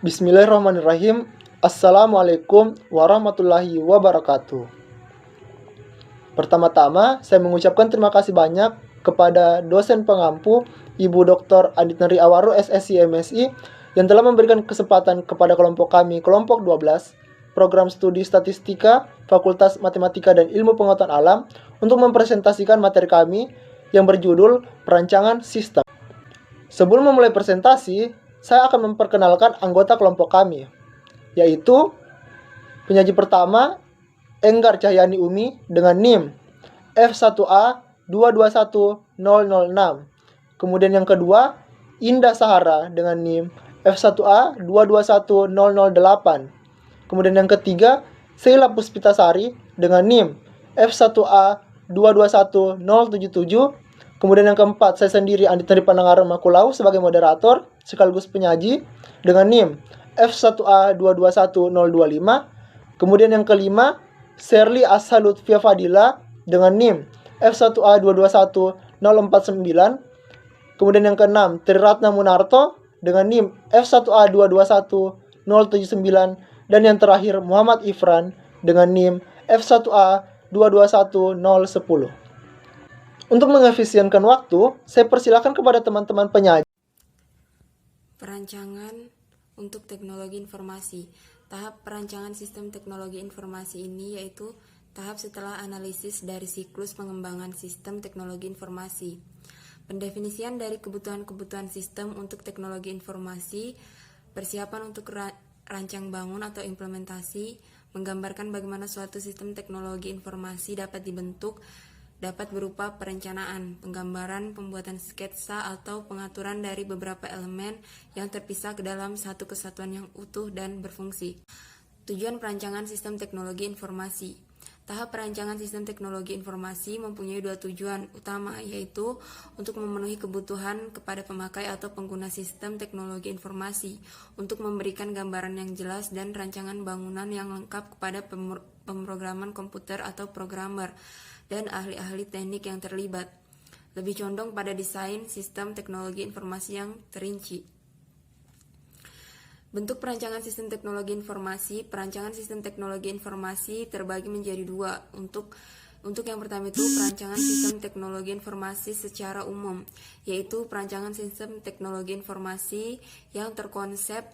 Bismillahirrahmanirrahim. Assalamualaikum warahmatullahi wabarakatuh. Pertama-tama, saya mengucapkan terima kasih banyak kepada dosen pengampu Ibu Dr. Adit Neri Awaru SSI MSI yang telah memberikan kesempatan kepada kelompok kami, kelompok 12, program studi statistika, Fakultas Matematika dan Ilmu Pengetahuan Alam untuk mempresentasikan materi kami yang berjudul Perancangan Sistem. Sebelum memulai presentasi, saya akan memperkenalkan anggota kelompok kami, yaitu penyaji pertama, Enggar Cahyani Umi dengan NIM F1A 221006. Kemudian yang kedua, Indah Sahara dengan NIM F1A 221008. Kemudian yang ketiga, Sheila Puspitasari dengan NIM F1A 221077. Kemudian yang keempat, saya sendiri Andit Neri Panangaran Makulau sebagai moderator sekaligus penyaji dengan NIM F1A 221025. Kemudian yang kelima, Sherly Ashalutfia Fadila dengan NIM F1A 221049. Kemudian yang keenam, Triratna Munarto dengan NIM F1A 221079. Dan yang terakhir, Muhammad Ifran dengan NIM F1A 221010. Untuk mengefisienkan waktu, saya persilakan kepada teman-teman penyaji. Perancangan untuk teknologi informasi. Tahap perancangan sistem teknologi informasi ini yaitu tahap setelah analisis dari siklus pengembangan sistem teknologi informasi. Pendefinisian dari kebutuhan-kebutuhan sistem untuk teknologi informasi, persiapan untuk rancang bangun atau implementasi, menggambarkan bagaimana suatu sistem teknologi informasi dapat dibentuk, dapat berupa perencanaan, penggambaran, pembuatan sketsa, atau pengaturan dari beberapa elemen yang terpisah ke dalam satu kesatuan yang utuh dan berfungsi. Tujuan perancangan sistem teknologi informasi. Tahap perancangan sistem teknologi informasi mempunyai dua tujuan utama, yaitu untuk memenuhi kebutuhan kepada pemakai atau pengguna sistem teknologi informasi, untuk memberikan gambaran yang jelas dan rancangan bangunan yang lengkap kepada pemrograman komputer atau programmer, dan ahli-ahli teknik yang terlibat. Lebih condong pada desain sistem teknologi informasi yang terinci. Bentuk perancangan sistem teknologi informasi. Perancangan sistem teknologi informasi terbagi menjadi dua. Untuk yang pertama itu perancangan sistem teknologi informasi secara umum, yaitu perancangan sistem teknologi informasi yang terkonsep,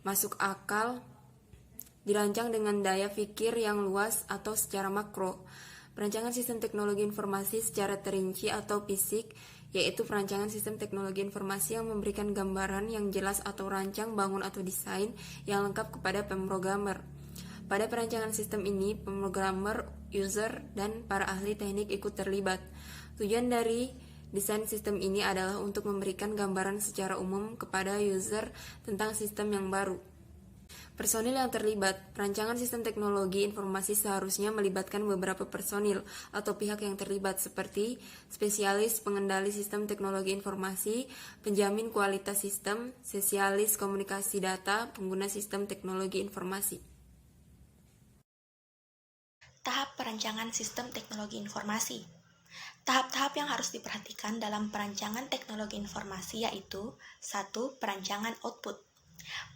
masuk akal, dirancang dengan daya pikir yang luas atau secara makro. Perancangan sistem teknologi informasi secara terinci atau fisik, yaitu perancangan sistem teknologi informasi yang memberikan gambaran yang jelas atau rancang bangun atau desain yang lengkap kepada pemrogramer. Pada perancangan sistem ini, pemrogramer, user, dan para ahli teknik ikut terlibat. Tujuan dari desain sistem ini adalah untuk memberikan gambaran secara umum kepada user tentang sistem yang baru. Personil yang terlibat. Perancangan sistem teknologi informasi seharusnya melibatkan beberapa personil atau pihak yang terlibat seperti spesialis pengendali sistem teknologi informasi, penjamin kualitas sistem, spesialis komunikasi data, pengguna sistem teknologi informasi. Tahap perancangan sistem teknologi informasi. Tahap-tahap yang harus diperhatikan dalam perancangan teknologi informasi yaitu 1. Perancangan output.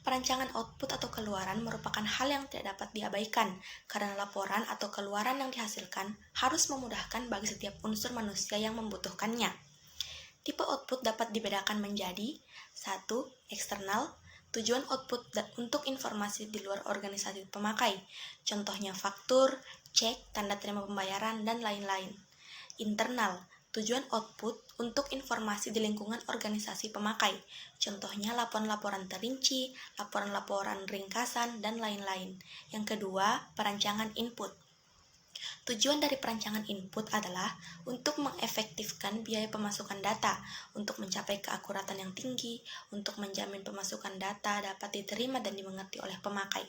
Perancangan output atau keluaran merupakan hal yang tidak dapat diabaikan karena laporan atau keluaran yang dihasilkan harus memudahkan bagi setiap unsur manusia yang membutuhkannya. Tipe output dapat dibedakan menjadi 1. Eksternal. Tujuan output untuk informasi di luar organisasi pemakai, contohnya faktur, cek, tanda terima pembayaran, dan lain-lain. Internal. Tujuan output untuk informasi di lingkungan organisasi pemakai, contohnya laporan-laporan terinci, laporan-laporan ringkasan, dan lain-lain. Yang kedua, perancangan input. Tujuan dari perancangan input adalah untuk mengefektifkan biaya pemasukan data, untuk mencapai keakuratan yang tinggi, untuk menjamin pemasukan data dapat diterima dan dimengerti oleh pemakai.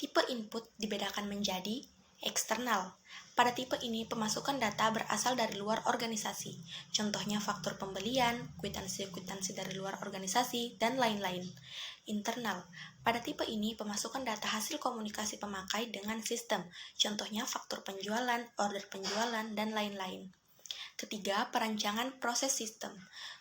Tipe input dibedakan menjadi eksternal. Pada tipe ini, pemasukan data berasal dari luar organisasi, contohnya faktur pembelian, kwitansi-kwitansi dari luar organisasi, dan lain-lain. Internal. Pada tipe ini, pemasukan data hasil komunikasi pemakai dengan sistem, contohnya faktur penjualan, order penjualan, dan lain-lain. Ketiga, perancangan proses sistem.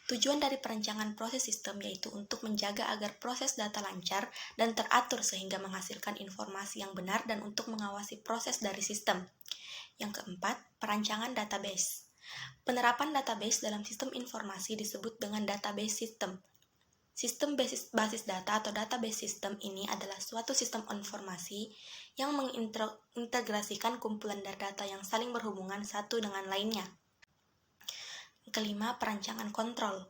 Tujuan dari perancangan proses sistem yaitu untuk menjaga agar proses data lancar dan teratur sehingga menghasilkan informasi yang benar dan untuk mengawasi proses dari sistem. Yang keempat, perancangan database. Penerapan database dalam sistem informasi disebut dengan database system. Sistem basis data atau database system ini adalah suatu sistem informasi yang mengintegrasikan kumpulan data yang saling berhubungan satu dengan lainnya. Kelima, perancangan kontrol.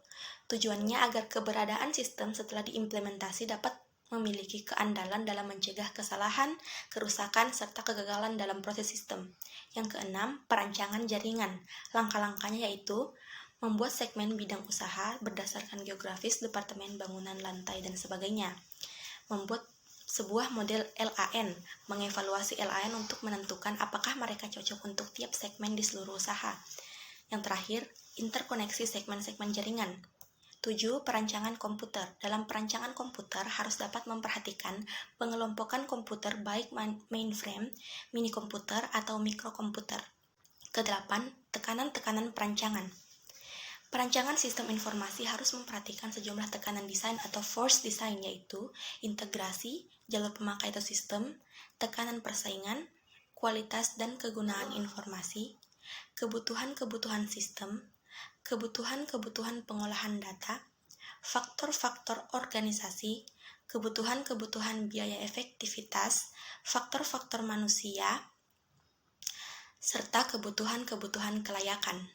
Tujuannya agar keberadaan sistem setelah diimplementasi dapat memiliki keandalan dalam mencegah kesalahan, kerusakan, serta kegagalan dalam proses sistem. Yang keenam, perancangan jaringan. Langkah-langkahnya yaitu membuat segmen bidang usaha berdasarkan geografis, departemen, bangunan, lantai, dan sebagainya. Membuat sebuah model LAN, mengevaluasi LAN untuk menentukan apakah mereka cocok untuk tiap segmen di seluruh usaha. Yang terakhir, interkoneksi segmen-segmen jaringan. 7. Perancangan komputer. Dalam perancangan komputer harus dapat memperhatikan pengelompokan komputer baik mainframe, mini komputer, atau mikrokomputer. Ke-8. Tekanan-tekanan perancangan. Perancangan sistem informasi harus memperhatikan sejumlah tekanan desain atau force design, yaitu integrasi, jalur pemakai atau sistem, tekanan persaingan, kualitas dan kegunaan informasi, kebutuhan-kebutuhan sistem, kebutuhan-kebutuhan pengolahan data, faktor-faktor organisasi, kebutuhan-kebutuhan biaya efektivitas, faktor-faktor manusia, serta kebutuhan-kebutuhan kelayakan.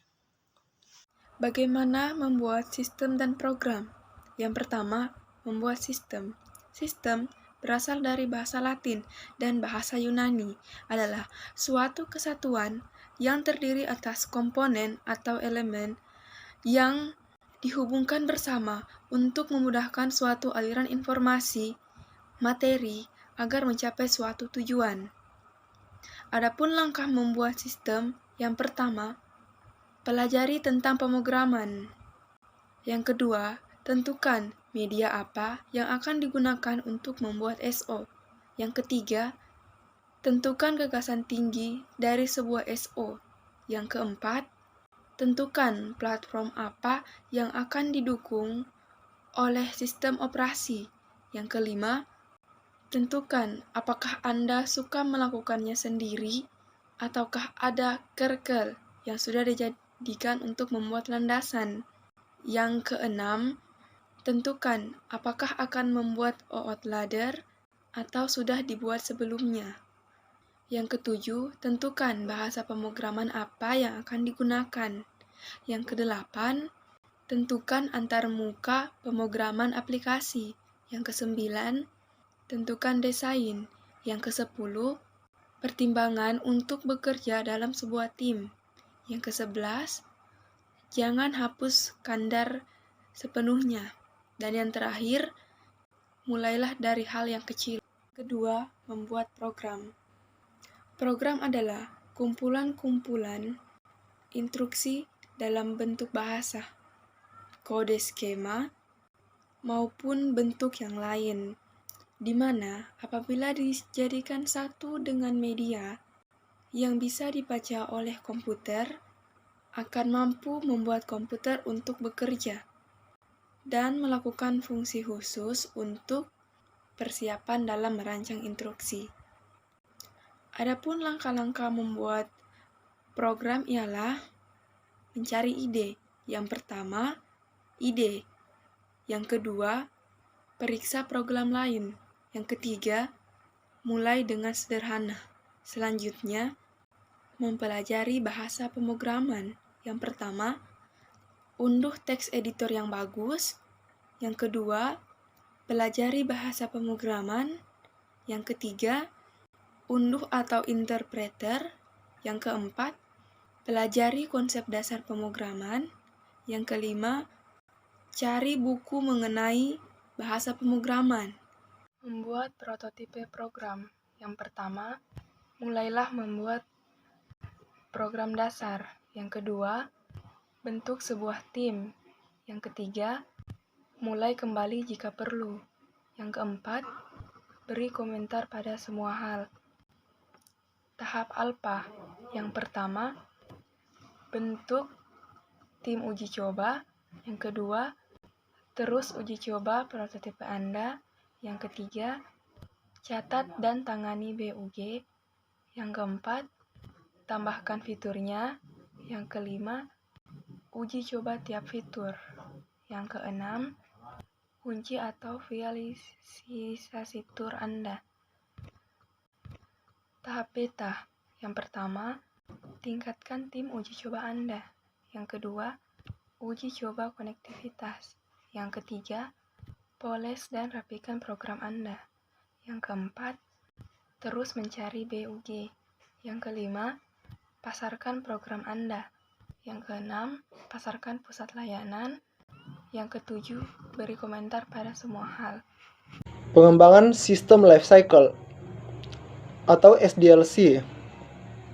Bagaimana membuat sistem dan program? Yang pertama, membuat sistem. Sistem berasal dari bahasa Latin dan bahasa Yunani, adalah suatu kesatuan yang terdiri atas komponen atau elemen yang dihubungkan bersama untuk memudahkan suatu aliran informasi, materi, agar mencapai suatu tujuan. Adapun langkah membuat sistem, yang pertama, pelajari tentang pemrograman. Yang kedua, tentukan media apa yang akan digunakan untuk membuat SO. Yang ketiga, tentukan gagasan tinggi dari sebuah SO. Yang keempat, tentukan platform apa yang akan didukung oleh sistem operasi. Yang kelima, tentukan apakah Anda suka melakukannya sendiri ataukah ada kernel yang sudah dijadikan untuk membuat landasan. Yang keenam, tentukan apakah akan membuat OOT ladder atau sudah dibuat sebelumnya. Yang ketujuh, tentukan bahasa pemrograman apa yang akan digunakan. Yang kedelapan, tentukan antarmuka pemrograman aplikasi. Yang kesembilan, tentukan desain. Yang kesepuluh, pertimbangan untuk bekerja dalam sebuah tim. Yang ke-11, jangan hapus kandar sepenuhnya. Dan yang terakhir, mulailah dari hal yang kecil. Kedua, membuat program. Program adalah kumpulan-kumpulan instruksi dalam bentuk bahasa, kode skema, maupun bentuk yang lain, di mana apabila dijadikan satu dengan media yang bisa dibaca oleh komputer, akan mampu membuat komputer untuk bekerja dan melakukan fungsi khusus untuk persiapan dalam merancang instruksi. Adapun langkah-langkah membuat program ialah mencari ide. Yang pertama, ide. Yang kedua, periksa program lain. Yang ketiga, mulai dengan sederhana. Selanjutnya, mempelajari bahasa pemrograman. Yang pertama, unduh teks editor yang bagus. Yang kedua, pelajari bahasa pemrograman. Yang ketiga, unduh atau interpreter. Yang keempat, pelajari konsep dasar pemrograman. Yang kelima, cari buku mengenai bahasa pemrograman. Membuat prototipe program. Yang pertama, mulailah membuat program dasar. Yang kedua, bentuk sebuah tim. Yang ketiga, mulai kembali jika perlu. Yang keempat, beri komentar pada semua hal. Tahap alpha. Yang pertama, bentuk tim uji coba. Yang kedua, terus uji coba prototipe Anda. Yang ketiga, catat dan tangani BUG. Yang keempat, tambahkan fiturnya. Yang kelima, uji coba tiap fitur. Yang keenam, kunci atau finalisasi tur Anda. Tahap beta. Yang pertama, tingkatkan tim uji coba Anda. Yang kedua, uji coba konektivitas. Yang ketiga, poles dan rapikan program Anda. Yang keempat, terus mencari BUG. Yang kelima, pasarkan program Anda. Yang keenam, pasarkan pusat layanan. Yang ketujuh, beri komentar pada semua hal. Pengembangan sistem lifecycle atau SDLC.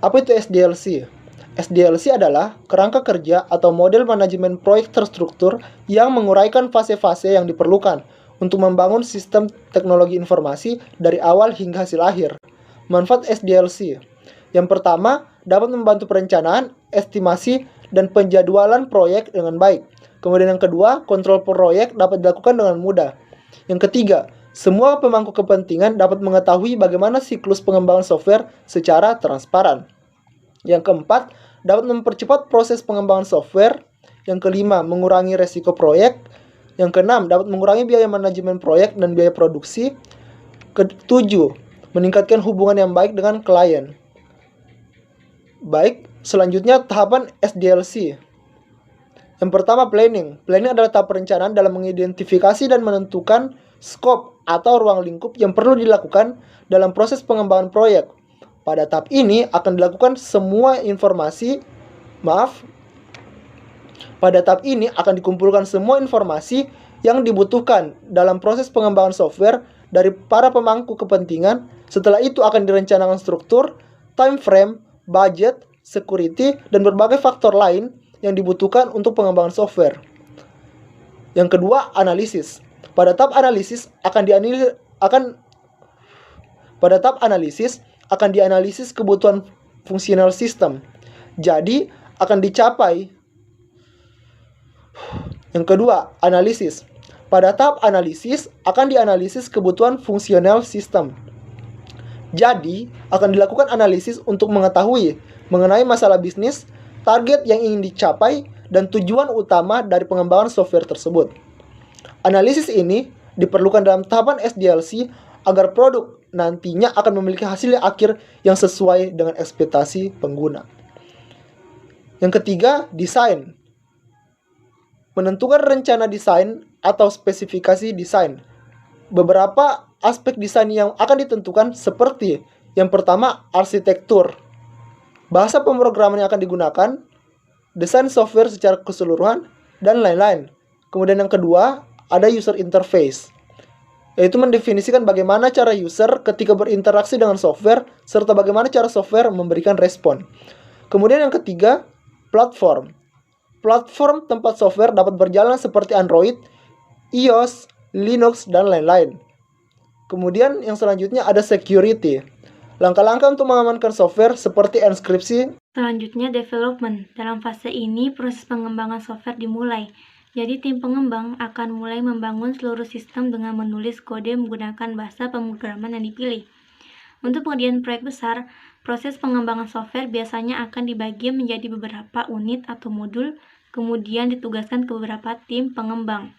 Apa itu SDLC? SDLC adalah kerangka kerja atau model manajemen proyek terstruktur yang menguraikan fase-fase yang diperlukan untuk membangun sistem teknologi informasi dari awal hingga hasil akhir. Manfaat SDLC. Yang pertama, dapat membantu perencanaan, estimasi, dan penjadwalan proyek dengan baik. Kemudian yang kedua, kontrol proyek dapat dilakukan dengan mudah. Yang ketiga, semua pemangku kepentingan dapat mengetahui bagaimana siklus pengembangan software secara transparan. Yang keempat, dapat mempercepat proses pengembangan software. Yang kelima, mengurangi resiko proyek. Yang keenam, dapat mengurangi biaya manajemen proyek dan biaya produksi. Ketujuh, meningkatkan hubungan yang baik dengan klien. Baik, selanjutnya tahapan SDLC. Yang pertama, planning. Planning adalah tahap perencanaan dalam mengidentifikasi dan menentukan skop atau ruang lingkup yang perlu dilakukan dalam proses pengembangan proyek. Pada tahap ini akan dilakukan Pada tahap ini akan dikumpulkan semua informasi yang dibutuhkan dalam proses pengembangan software dari para pemangku kepentingan. Setelah itu akan direncanakan struktur, time frame, budget, security, dan berbagai faktor lain yang dibutuhkan untuk pengembangan software. Yang kedua, analisis. Pada tahap analisis akan dianalisis kebutuhan fungsional sistem. Jadi, akan dicapai. Yang kedua, analisis. Pada tahap analisis akan dianalisis kebutuhan fungsional sistem. Jadi, akan dilakukan analisis untuk mengetahui mengenai masalah bisnis, target yang ingin dicapai, dan tujuan utama dari pengembangan software tersebut. Analisis ini diperlukan dalam tahapan SDLC agar produk nantinya akan memiliki hasil akhir yang sesuai dengan ekspektasi pengguna. Yang ketiga, desain. Menentukan rencana desain atau spesifikasi desain. Beberapa aspek desain yang akan ditentukan seperti yang pertama, arsitektur. Bahasa pemrograman yang akan digunakan, desain software secara keseluruhan, dan lain-lain. Kemudian yang kedua, ada user interface, yaitu mendefinisikan bagaimana cara user ketika berinteraksi dengan software, serta bagaimana cara software memberikan respon. Kemudian yang ketiga, platform. Platform tempat software dapat berjalan seperti Android, iOS, Linux, dan lain-lain. Kemudian yang selanjutnya ada security. Langkah-langkah untuk mengamankan software seperti enkripsi. Selanjutnya development. Dalam fase ini proses pengembangan software dimulai. Jadi tim pengembang akan mulai membangun seluruh sistem dengan menulis kode menggunakan bahasa pemrograman yang dipilih. Untuk pengerjaan proyek besar, proses pengembangan software biasanya akan dibagi menjadi beberapa unit atau modul, kemudian ditugaskan ke beberapa tim pengembang.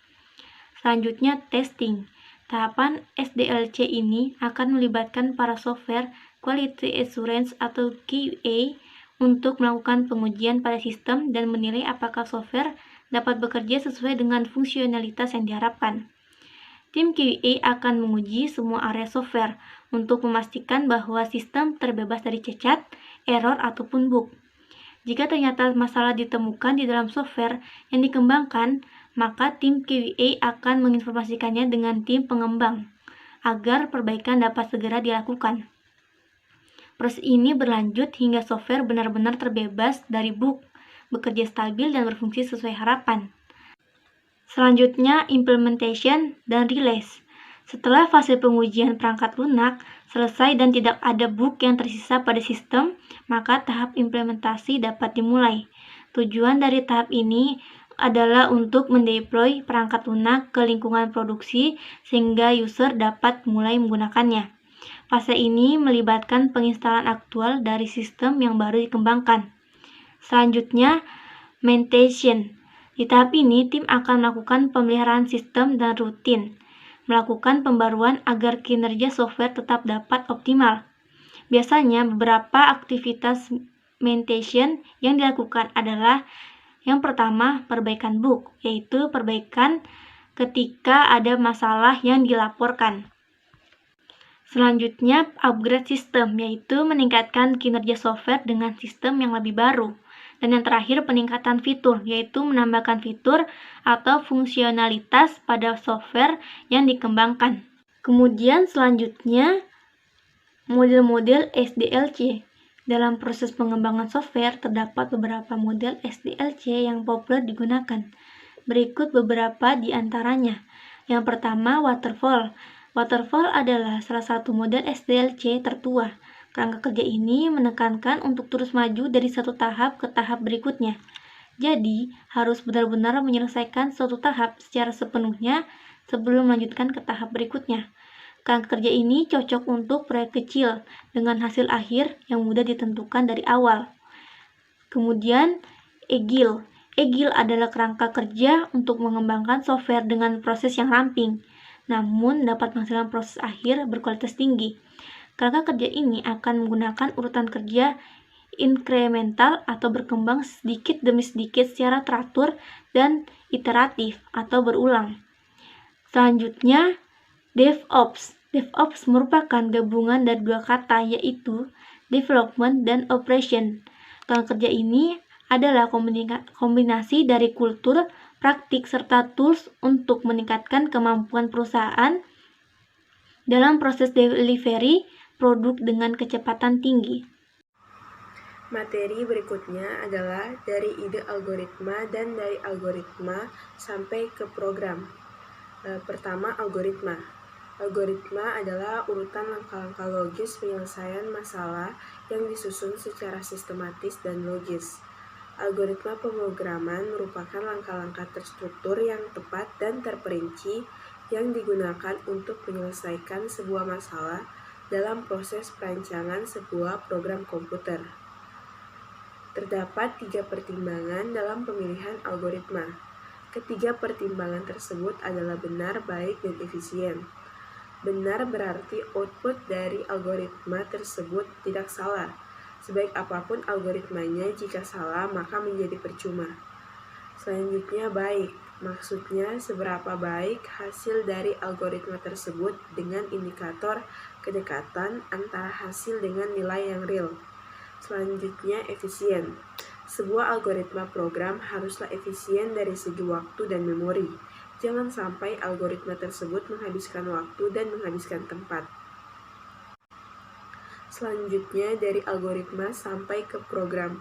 Selanjutnya testing. Tahapan SDLC ini akan melibatkan para software quality assurance atau QA untuk melakukan pengujian pada sistem dan menilai apakah software dapat bekerja sesuai dengan fungsionalitas yang diharapkan. Tim QA akan menguji semua area software untuk memastikan bahwa sistem terbebas dari cacat, error, ataupun bug. Jika ternyata masalah ditemukan di dalam software yang dikembangkan, maka tim QA akan menginformasikannya dengan tim pengembang agar perbaikan dapat segera dilakukan. Proses ini berlanjut hingga software benar-benar terbebas dari bug, bekerja stabil dan berfungsi sesuai harapan. Selanjutnya, implementation dan release. Setelah fase pengujian perangkat lunak selesai dan tidak ada bug yang tersisa pada sistem, maka tahap implementasi dapat dimulai. Tujuan dari tahap ini adalah untuk mendeploy perangkat lunak ke lingkungan produksi sehingga user dapat mulai menggunakannya. Fase ini melibatkan penginstalan aktual dari sistem yang baru dikembangkan. Selanjutnya, maintenance. Di tahap ini, tim akan melakukan pemeliharaan sistem dan rutin, melakukan pembaruan agar kinerja software tetap dapat optimal. Biasanya, beberapa aktivitas maintenance yang dilakukan adalah yang pertama, perbaikan bug, yaitu perbaikan ketika ada masalah yang dilaporkan. Selanjutnya, upgrade sistem, yaitu meningkatkan kinerja software dengan sistem yang lebih baru. Dan yang terakhir, peningkatan fitur, yaitu menambahkan fitur atau fungsionalitas pada software yang dikembangkan. Kemudian selanjutnya, model-model SDLC. Dalam proses pengembangan software, terdapat beberapa model SDLC yang populer digunakan. Berikut beberapa di antaranya. Yang pertama, waterfall. Waterfall adalah salah satu model SDLC tertua. Kerangka kerja ini menekankan untuk terus maju dari satu tahap ke tahap berikutnya. Jadi, harus benar-benar menyelesaikan suatu tahap secara sepenuhnya sebelum melanjutkan ke tahap berikutnya. Kerangka kerja ini cocok untuk proyek kecil dengan hasil akhir yang mudah ditentukan dari awal. Kemudian, Agile. Agile adalah kerangka kerja untuk mengembangkan software dengan proses yang ramping, namun dapat menghasilkan proses akhir berkualitas tinggi. Kerangka kerja ini akan menggunakan urutan kerja inkremental atau berkembang sedikit demi sedikit secara teratur dan iteratif atau berulang. Selanjutnya, DevOps. DevOps merupakan gabungan dari dua kata, yaitu development dan operation. Kerangka kerja ini adalah kombinasi dari kultur, praktik, serta tools untuk meningkatkan kemampuan perusahaan dalam proses delivery produk dengan kecepatan tinggi. Materi berikutnya adalah dari ide algoritma dan dari algoritma sampai ke program. Pertama, algoritma. Algoritma adalah urutan langkah-langkah logis penyelesaian masalah yang disusun secara sistematis dan logis. Algoritma pemrograman merupakan langkah-langkah terstruktur yang tepat dan terperinci yang digunakan untuk menyelesaikan sebuah masalah dalam proses perancangan sebuah program komputer. Terdapat 3 pertimbangan dalam pemilihan algoritma. Ketiga pertimbangan tersebut adalah benar, baik, dan efisien. Benar berarti output dari algoritma tersebut tidak salah. Sebaik apapun algoritmanya, jika salah maka menjadi percuma. Selanjutnya, baik. Maksudnya seberapa baik hasil dari algoritma tersebut dengan indikator kedekatan antara hasil dengan nilai yang real. Selanjutnya, efisien. Sebuah algoritma program haruslah efisien dari segi waktu dan memori. Jangan sampai algoritma tersebut menghabiskan waktu dan menghabiskan tempat. Selanjutnya, dari algoritma sampai ke program.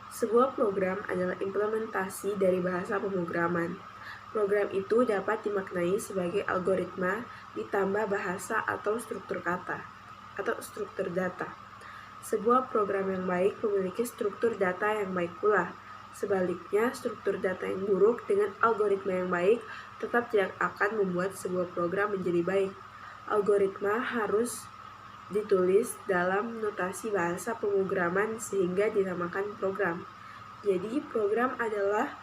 Sebuah program adalah implementasi dari bahasa pemrograman. Program itu dapat dimaknai sebagai algoritma ditambah bahasa atau struktur kata atau struktur data. Sebuah program yang baik memiliki struktur data yang baik pula. Sebaliknya, struktur data yang buruk dengan algoritma yang baik tetap tidak akan membuat sebuah program menjadi baik. Algoritma harus ditulis dalam notasi bahasa pemrograman sehingga dinamakan program. Jadi, program adalah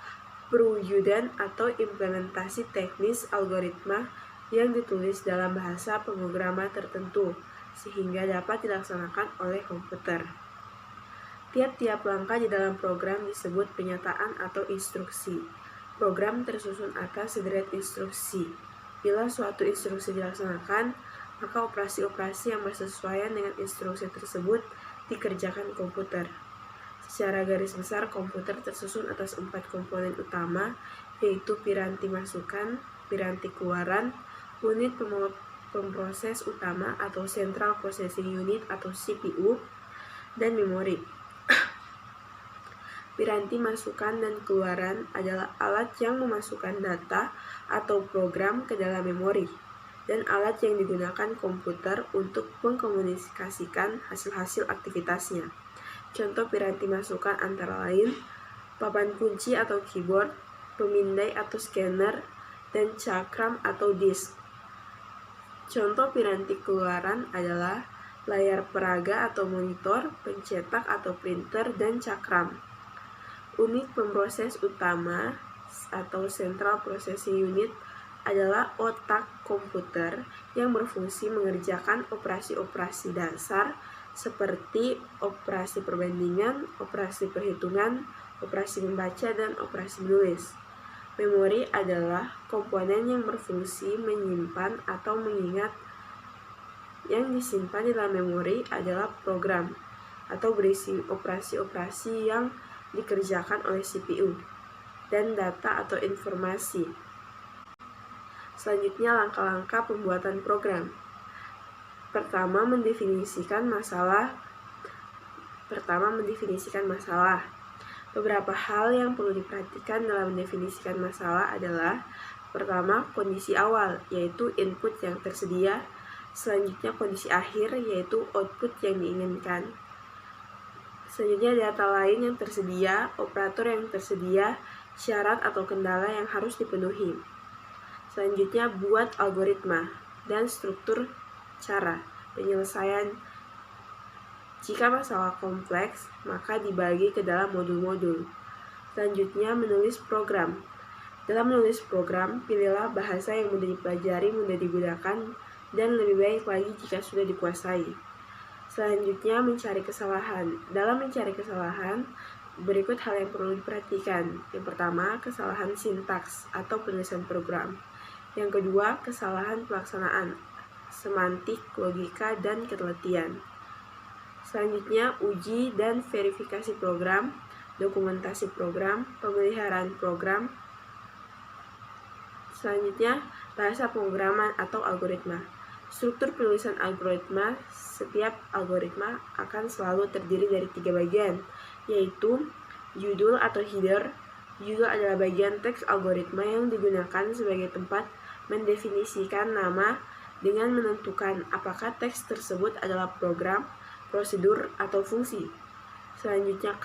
perwujudan atau implementasi teknis algoritma yang ditulis dalam bahasa pemrograman tertentu sehingga dapat dilaksanakan oleh komputer. Tiap-tiap langkah di dalam program disebut pernyataan atau instruksi. Program tersusun atas sederet instruksi. Bila suatu instruksi dilaksanakan, maka operasi-operasi yang bersesuaian dengan instruksi tersebut dikerjakan komputer. Secara garis besar, komputer tersusun atas 4 komponen utama, yaitu piranti masukan, piranti keluaran, unit pemproses utama atau Central Processing Unit atau CPU, dan memori. Piranti masukan dan keluaran adalah alat yang memasukkan data atau program ke dalam memori, dan alat yang digunakan komputer untuk mengkomunikasikan hasil-hasil aktivitasnya. Contoh piranti masukan antara lain papan kunci atau keyboard, pemindai atau scanner, dan cakram atau disk. Contoh piranti keluaran adalah layar peraga atau monitor, pencetak atau printer, dan cakram. Unit pemroses utama atau Central Processing Unit adalah otak komputer yang berfungsi mengerjakan operasi-operasi dasar seperti operasi perbandingan, operasi perhitungan, operasi membaca, dan operasi menulis. Memori adalah komponen yang berfungsi menyimpan atau mengingat. Yang disimpan di dalam memori adalah program atau berisi operasi-operasi yang dikerjakan oleh CPU dan data atau informasi. Selanjutnya, langkah-langkah pembuatan program. Pertama, mendefinisikan masalah. Beberapa hal yang perlu diperhatikan dalam mendefinisikan masalah adalah: pertama, kondisi awal, yaitu input yang tersedia. Selanjutnya, kondisi akhir, yaitu output yang diinginkan. Selanjutnya, data lain yang tersedia, operator yang tersedia, syarat atau kendala yang harus dipenuhi. Selanjutnya, buat algoritma dan struktur cara penyelesaian. Jika masalah kompleks, maka dibagi ke dalam modul-modul. Selanjutnya, menulis program. Dalam menulis program, pilihlah bahasa yang mudah dipelajari, mudah digunakan, dan lebih baik lagi jika sudah dikuasai. Selanjutnya, mencari kesalahan. Dalam mencari kesalahan, berikut hal yang perlu diperhatikan. Yang pertama, kesalahan sintaks atau penulisan program. Yang kedua, kesalahan pelaksanaan, semantik, logika, dan ketelitian. Selanjutnya, uji dan verifikasi program, dokumentasi program, pemeliharaan program. Selanjutnya, bahasa pemrograman atau algoritma. Struktur penulisan algoritma. Setiap algoritma akan selalu terdiri dari 3 bagian, yaitu judul atau header. Judul adalah bagian teks algoritma yang digunakan sebagai tempat mendefinisikan nama dengan menentukan apakah teks tersebut adalah program, prosedur, atau fungsi. Selanjutnya,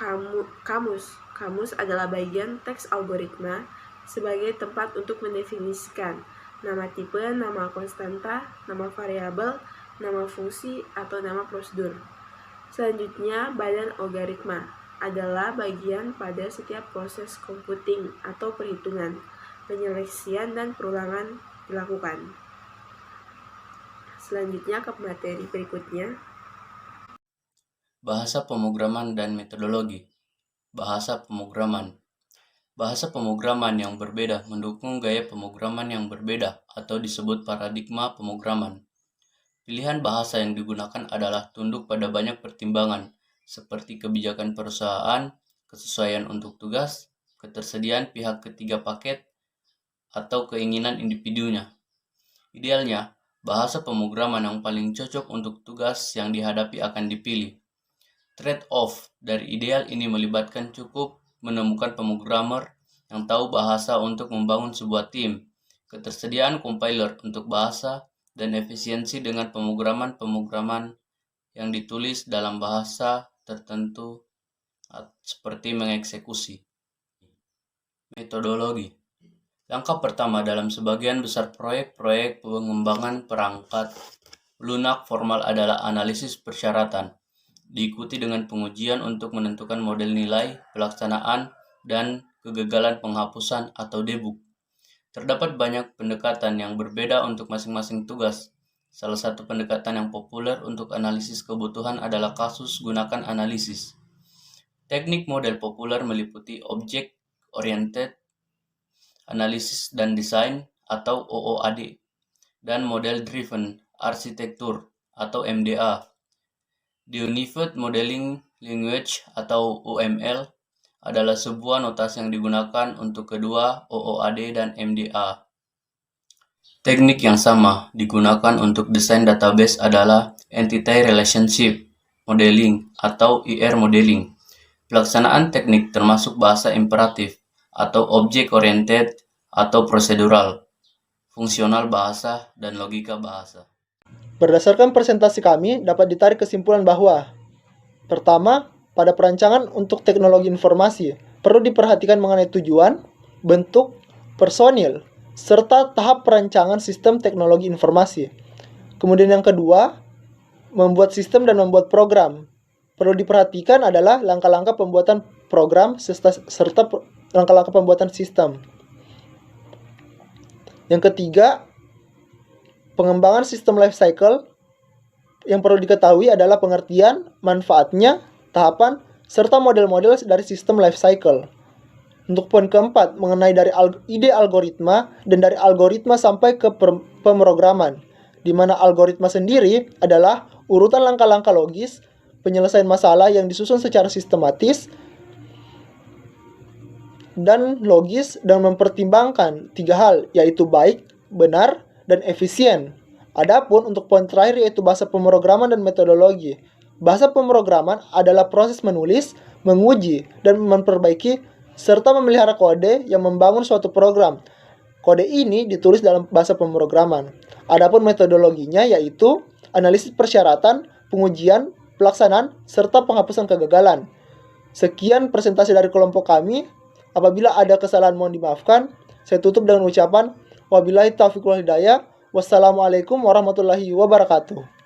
kamus. Kamus adalah bagian teks algoritma sebagai tempat untuk mendefinisikan nama tipe, nama konstanta, nama variabel, nama fungsi, atau nama prosedur. Selanjutnya, badan algoritma adalah bagian pada setiap proses computing atau perhitungan, penyeleksian, dan perulangan dilakukan. Selanjutnya ke materi berikutnya. Bahasa pemrograman dan metodologi. Bahasa pemrograman. Bahasa pemrograman yang berbeda mendukung gaya pemrograman yang berbeda atau disebut paradigma pemrograman. Pilihan bahasa yang digunakan adalah tunduk pada banyak pertimbangan seperti kebijakan perusahaan, kesesuaian untuk tugas, ketersediaan pihak ketiga paket, atau keinginan individunya. Idealnya, bahasa pemrograman yang paling cocok untuk tugas yang dihadapi akan dipilih. Trade-off dari ideal ini melibatkan cukup menemukan pemrogramer yang tahu bahasa untuk membangun sebuah tim, ketersediaan compiler untuk bahasa, dan efisiensi dengan pemrograman yang ditulis dalam bahasa tertentu seperti mengeksekusi. Metodologi. Langkah pertama dalam sebagian besar proyek-proyek pengembangan perangkat lunak formal adalah analisis persyaratan, diikuti dengan pengujian untuk menentukan model nilai, pelaksanaan, dan kegagalan penghapusan atau debug. Terdapat banyak pendekatan yang berbeda untuk masing-masing tugas. Salah satu pendekatan yang populer untuk analisis kebutuhan adalah kasus gunakan analisis. Teknik model populer meliputi Object Oriented Analysis dan Design atau OOAD dan Model Driven Architecture atau MDA. The Unified Modeling Language atau UML adalah sebuah notasi yang digunakan untuk kedua OOAD dan MDA. Teknik yang sama digunakan untuk desain database adalah Entity Relationship Modeling atau IR Modeling. Pelaksanaan teknik termasuk bahasa imperatif atau object oriented atau prosedural, fungsional bahasa, dan logika bahasa. Berdasarkan presentasi kami, dapat ditarik kesimpulan bahwa: pertama, pada perancangan untuk teknologi informasi, perlu diperhatikan mengenai tujuan, bentuk, personil, serta tahap perancangan sistem teknologi informasi. Kemudian yang kedua, membuat sistem dan membuat program. Perlu diperhatikan adalah langkah-langkah pembuatan program serta langkah-langkah pembuatan sistem. Yang ketiga, pengembangan sistem life cycle. Yang perlu diketahui adalah pengertian, manfaatnya, tahapan, serta model-model dari sistem life cycle. Untuk poin keempat, mengenai dari ide algoritma dan dari algoritma sampai ke pemrograman, di mana algoritma sendiri adalah urutan langkah-langkah logis, penyelesaian masalah yang disusun secara sistematis dan logis dan mempertimbangkan 3 hal, yaitu baik, benar, dan efisien. Adapun untuk poin terakhir yaitu bahasa pemrograman dan metodologi. Bahasa pemrograman adalah proses menulis, menguji, dan memperbaiki serta memelihara kode yang membangun suatu program. Kode ini ditulis dalam bahasa pemrograman. Adapun metodologinya yaitu analisis persyaratan, pengujian, pelaksanaan, serta penghapusan kegagalan. Sekian presentasi dari kelompok kami. Apabila ada kesalahan mohon dimaafkan. Saya tutup dengan ucapan wabillahi taufiq wal hidayah. Wassalamualaikum warahmatullahi wabarakatuh.